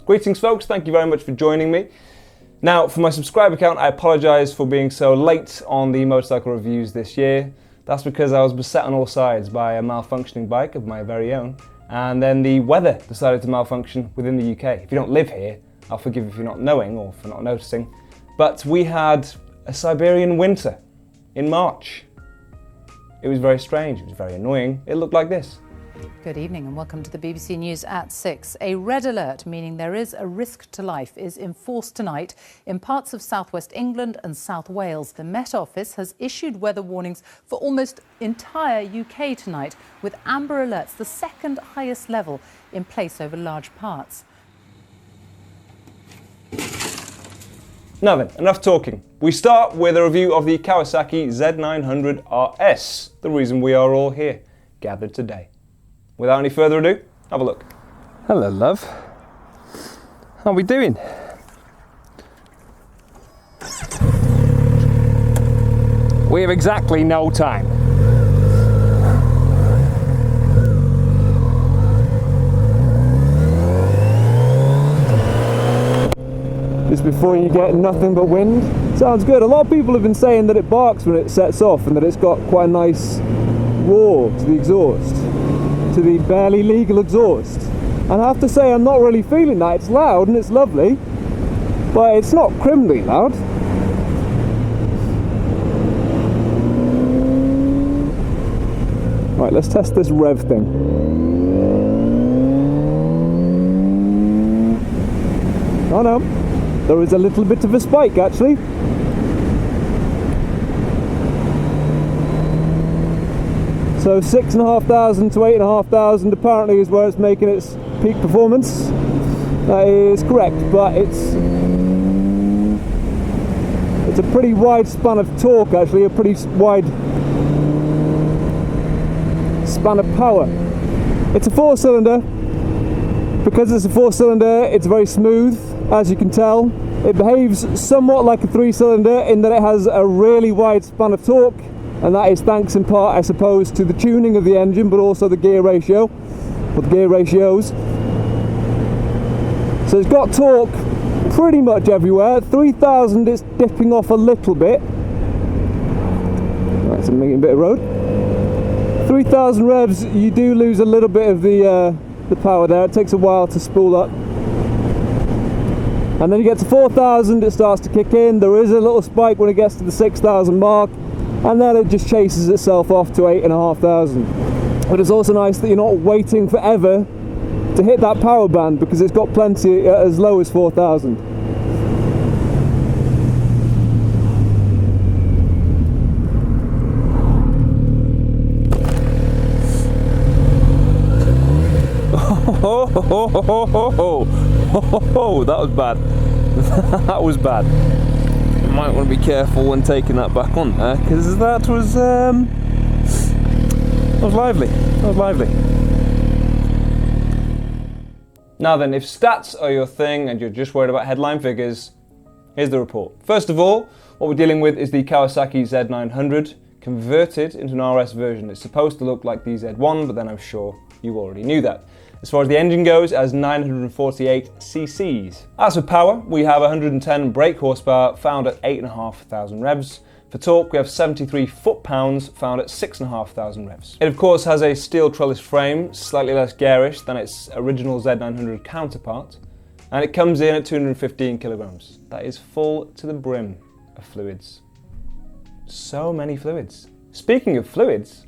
Greetings folks, thank you very much for joining me. Now for my subscriber count, I apologise for being so late on the motorcycle reviews this year. That's because I was beset on all sides by a malfunctioning bike of my very own, and then the weather decided to malfunction within the UK. If you don't live here, I'll forgive you for not knowing or for not noticing, but we had a Siberian winter in March. It was very strange, it was very annoying. It looked like this. Good evening and welcome to the BBC News at 6. A red alert, meaning there is a risk to life, is enforced tonight in parts of southwest England and South Wales. The Met Office has issued weather warnings for almost entire UK tonight, with amber alerts, the second highest level, in place over large parts. Now then, enough talking. We start with a review of the Kawasaki Z900RS, the reason we are all here, gathered today. Without any further ado, have a look. Hello, love. How are we doing? We have exactly no time. Just before you get nothing but wind. Sounds good. A lot of people have been saying that it barks when it sets off and that it's got quite a nice roar to the exhaust, to the barely legal exhaust. And I have to say I'm not really feeling that. It's loud and it's lovely, but it's not criminally loud. Right, let's test this rev thing. Oh no. There is a little bit of a spike actually. So 6,500 to 8,500 apparently is where it's making its peak performance. That is correct, but it's a pretty wide span of torque actually, a pretty wide span of power. It's a 4-cylinder. Because it's a 4-cylinder, it's very smooth, as you can tell. It behaves somewhat like a 3-cylinder in that it has a really wide span of torque, and that is thanks in part, I suppose, to the tuning of the engine, but also the gear ratio, or the gear ratios. So it's got torque pretty much everywhere. 3,000 it's dipping off a little bit. That's a bit of road. 3,000 revs, you do lose a little bit of the power there. It takes a while to spool up. And then you get to 4,000, it starts to kick in. There is a little spike when it gets to the 6,000 mark, and then it just chases itself off to 8,500. But it's also nice that you're not waiting forever to hit that power band, because it's got plenty as low as 4,000. Oh, that was bad. That was bad. You might want to be careful when taking that back on there, because that was lively. That was lively. Now then, if stats are your thing and you're just worried about headline figures, here's the report. First of all, what we're dealing with is the Kawasaki Z900 converted into an RS version. It's supposed to look like the Z1, but then I'm sure you already knew that. As far as the engine goes, it has 948 cc's. As for power, we have 110 brake horsepower found at 8,500 revs. For torque, we have 73 foot-pounds found at 6,500 revs. It of course has a steel trellis frame, slightly less garish than its original Z900 counterpart, and it comes in at 215 kilograms. That is full to the brim of fluids. So many fluids. Speaking of fluids,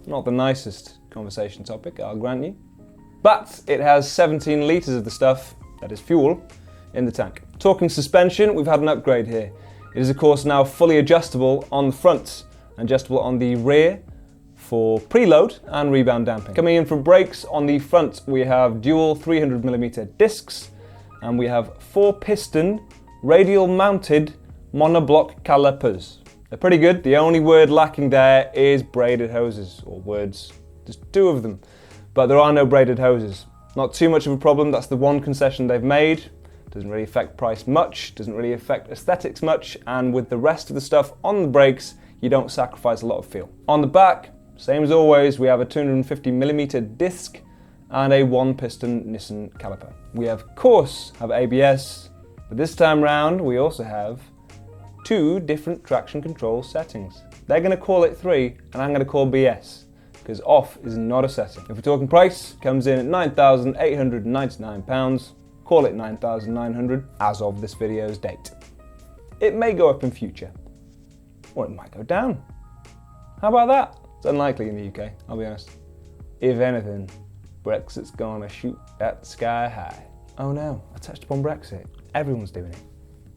not the nicest conversation topic, I'll grant you. But it has 17 litres of the stuff, that is fuel, in the tank. Talking suspension, we've had an upgrade here. It is of course now fully adjustable on the front, adjustable on the rear for preload and rebound damping. Coming in for brakes, on the front we have dual 300mm discs, and we have 4-piston radial mounted monoblock calipers. They're pretty good. The only word lacking there is braided hoses, or words, just 2 of them. But there are no braided hoses. Not too much of a problem, that's the one concession they've made. Doesn't really affect price much, doesn't really affect aesthetics much, and with the rest of the stuff on the brakes, you don't sacrifice a lot of feel. On the back, same as always, we have a 250mm disc and a 1-piston Nissan caliper. We of course have ABS, but this time round we also have 2 different traction control settings. They're going to call it 3 and I'm going to call BS, because off is not a setting. If we're talking price, comes in at £9,899, call it $9,900 as of this video's date. It may go up in future, or it might go down. How about that? It's unlikely in the UK, I'll be honest. If anything, Brexit's gonna shoot that sky high. Oh no, I touched upon Brexit. Everyone's doing it.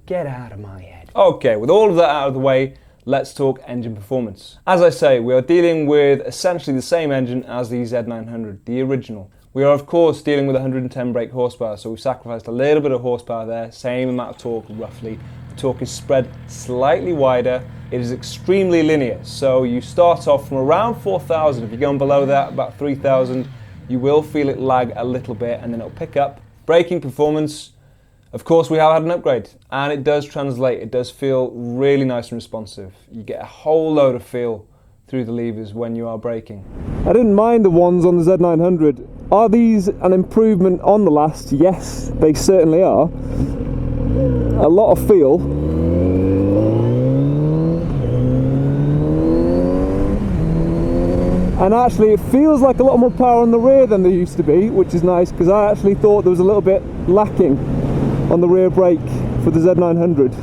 Get out of my head. Okay, with all of that out of the way, let's talk engine performance. As I say, we are dealing with essentially the same engine as the Z900, the original. We are of course dealing with 110 brake horsepower, so we've sacrificed a little bit of horsepower there, same amount of torque roughly. The torque is spread slightly wider. It is extremely linear, so you start off from around 4,000. If you're going below that, about 3,000, you will feel it lag a little bit and then it'll pick up. Braking performance, of course we have had an upgrade and it does translate. It does feel really nice and responsive. You get a whole load of feel through the levers when you are braking. I didn't mind the ones on the Z900. Are these an improvement on the last? Yes, they certainly are. A lot of feel. And actually it feels like a lot more power on the rear than there used to be, which is nice, because I actually thought there was a little bit lacking on the rear brake for the Z900.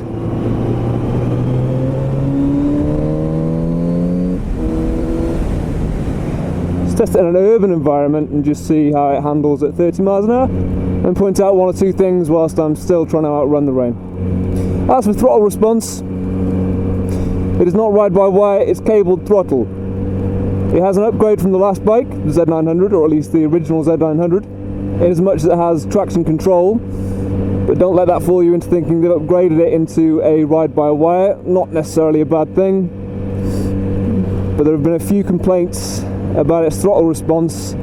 Let's test it in an urban environment and just see how it handles at 30 miles an hour and point out 1 or 2 things whilst I'm still trying to outrun the rain. As for throttle response, it is not ride-by-wire, it's cabled throttle. It has an upgrade from the last bike, the Z900, or at least the original Z900, in as much as it has traction control, but don't let that fool you into thinking they've upgraded it into a ride-by-wire. Not necessarily a bad thing, but there have been a few complaints about its throttle response,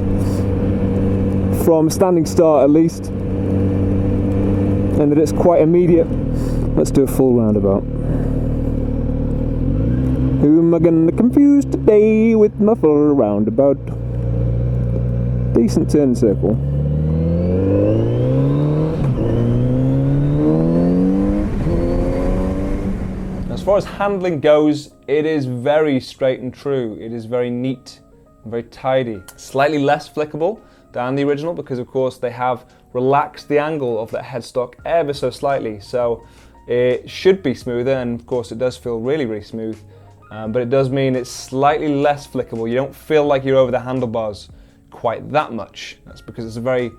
from standing start at least, and that it's quite immediate. Let's do a full roundabout. Who am I gonna confuse today with my full roundabout? Decent turn circle. As far as handling goes, it is very straight and true. It is very neat and very tidy. Slightly less flickable than the original because of course they have relaxed the angle of that headstock ever so slightly. So it should be smoother, and of course it does feel really, really smooth. But it does mean it's slightly less flickable. You don't feel like you're over the handlebars quite that much. That's because it's a very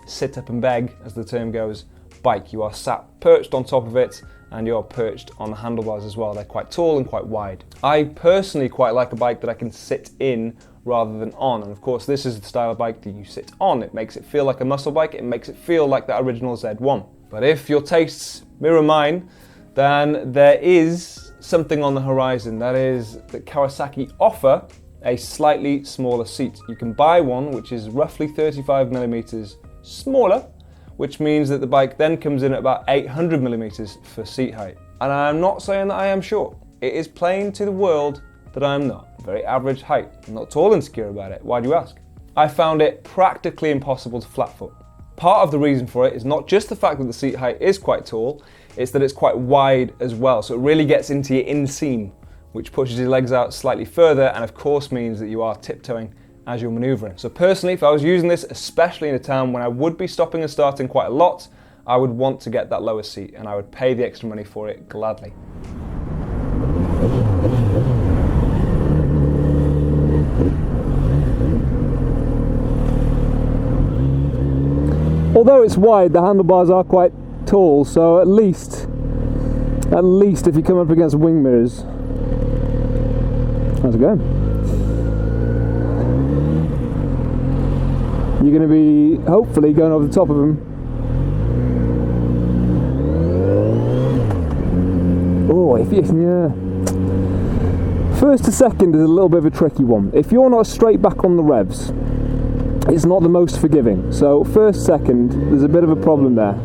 sit up and beg, as the term goes, bike. You are sat perched on top of it and you're perched on the handlebars as well. They're quite tall and quite wide. I personally quite like a bike that I can sit in rather than on. And of course this is the style of bike that you sit on. It makes it feel like a muscle bike. It makes it feel like that original Z1. But if your tastes mirror mine, then there is something on the horizon. That is that Kawasaki offer a slightly smaller seat. You can buy one which is roughly 35 millimeters smaller, which means that the bike then comes in at about 800 millimeters for seat height. And I'm not saying that I am short. It is plain to the world that I am not. Very average height. I'm not tall and secure about it. Why do you ask? I found it practically impossible to flat foot. Part of the reason for it is not just the fact that the seat height is quite tall, it's that it's quite wide as well. So it really gets into your inseam, which pushes your legs out slightly further and of course means that you are tiptoeing as you're maneuvering. So personally, if I was using this, especially in a town when I would be stopping and starting quite a lot, I would want to get that lower seat and I would pay the extra money for it gladly. Although it's wide, the handlebars are quite tall, so at least if you come up against wing mirrors. How's it going? You're going to be hopefully going over the top of them. Oh, yeah. First to second is a little bit of a tricky one. If you're not straight back on the revs, it's not the most forgiving. So first, second, there's a bit of a problem there.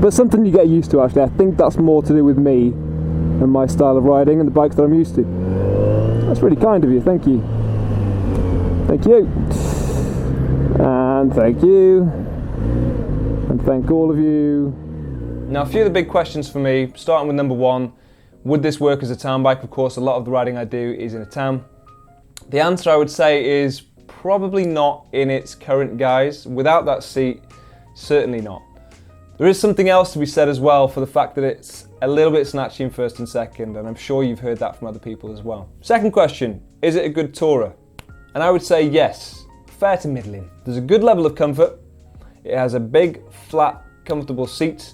But something you get used to actually. I think that's more to do with me and my style of riding and the bikes that I'm used to. That's really kind of you, thank you. Thank you. And thank you. And thank all of you. Now, a few of the big questions for me, starting with number one, would this work as a town bike? Of course, a lot of the riding I do is in a town. The answer I would say is probably not in its current guise. Without that seat, certainly not. There is something else to be said as well for the fact that it's a little bit snatchy in first and second, and I'm sure you've heard that from other people as well. Second question, is it a good tourer? And I would say yes, fair to middling. There's a good level of comfort. It has a big, flat, comfortable seat.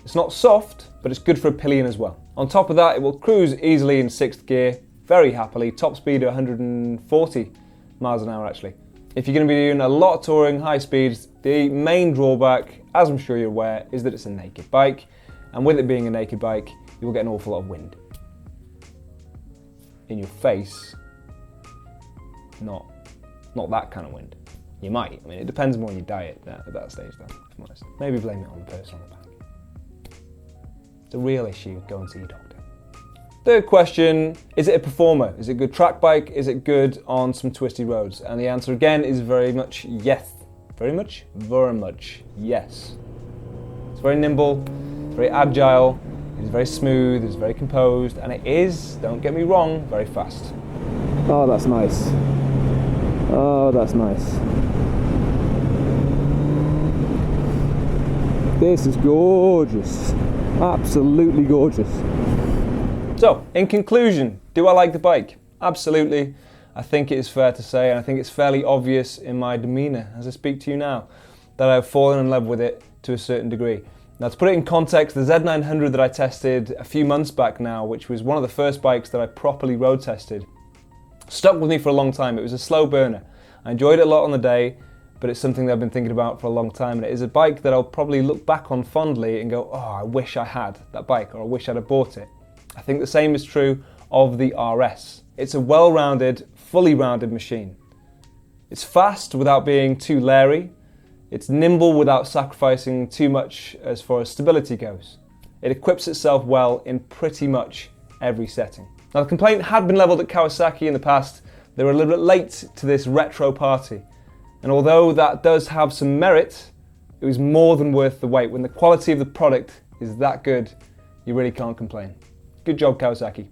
It's not soft, but it's good for a pillion as well. On top of that, it will cruise easily in 6th gear, very happily, top speed of 140 miles an hour actually. If you're going to be doing a lot of touring, high speeds, the main drawback, as I'm sure you're aware, is that it's a naked bike. And with it being a naked bike, you will get an awful lot of wind. In your face, not that kind of wind. You might, I mean, it depends more on your diet at that stage though, if I'm honest. Maybe blame it on the person on the back. It's a real issue, go and see your doctor. Third question, is it a performer? Is it a good track bike? Is it good on some twisty roads? And the answer again is very much yes. Very much yes. It's very nimble, it's very agile, it's very smooth, it's very composed, and it is, don't get me wrong, very fast. Oh, that's nice. Oh, that's nice. This is gorgeous. Absolutely gorgeous. So, in conclusion, do I like the bike? Absolutely. I think it is fair to say, and I think it's fairly obvious in my demeanour as I speak to you now, that I've fallen in love with it to a certain degree. Now, to put it in context, the Z900 that I tested a few months back now, which was one of the first bikes that I properly road tested, stuck with me for a long time. It was a slow burner. I enjoyed it a lot on the day, but it's something that I've been thinking about for a long time, and it is a bike that I'll probably look back on fondly and go, oh, I wish I had that bike, or I wish I'd have bought it. I think the same is true of the RS. It's a well-rounded, fully rounded machine. It's fast without being too leery. It's nimble without sacrificing too much as far as stability goes. It equips itself well in pretty much every setting. Now, the complaint had been levelled at Kawasaki in the past. They were a little bit late to this retro party. And although that does have some merit, it was more than worth the wait. When the quality of the product is that good, you really can't complain. Good job, Kawasaki.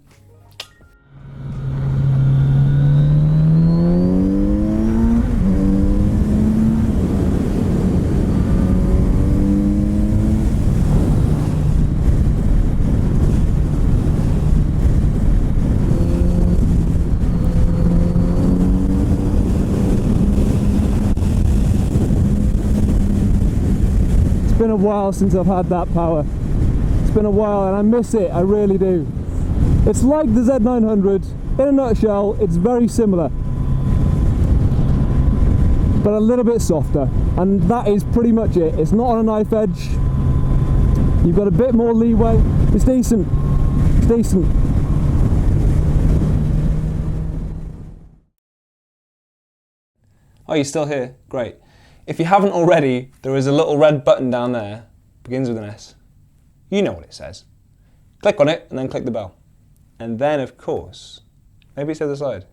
It's been a while since I've had that power. It's been a while and I miss it, I really do. It's like the Z900, in a nutshell, it's very similar, but a little bit softer, and that is pretty much it. It's not on a knife edge, you've got a bit more leeway, it's decent, it's decent. Oh, you're still here? Great. If you haven't already, there is a little red button down there, begins with an S. You know what it says. Click on it and then click the bell. And then, of course, maybe it's the other side.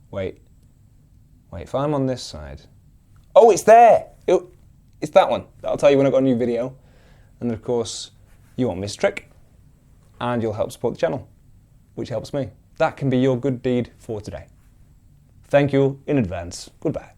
Wait, if I'm on this side. Oh, it's there! It's that one. That'll tell you when I've got a new video. And of course, you want Misc, and you'll help support the channel, which helps me. That can be your good deed for today. Thank you in advance. Goodbye.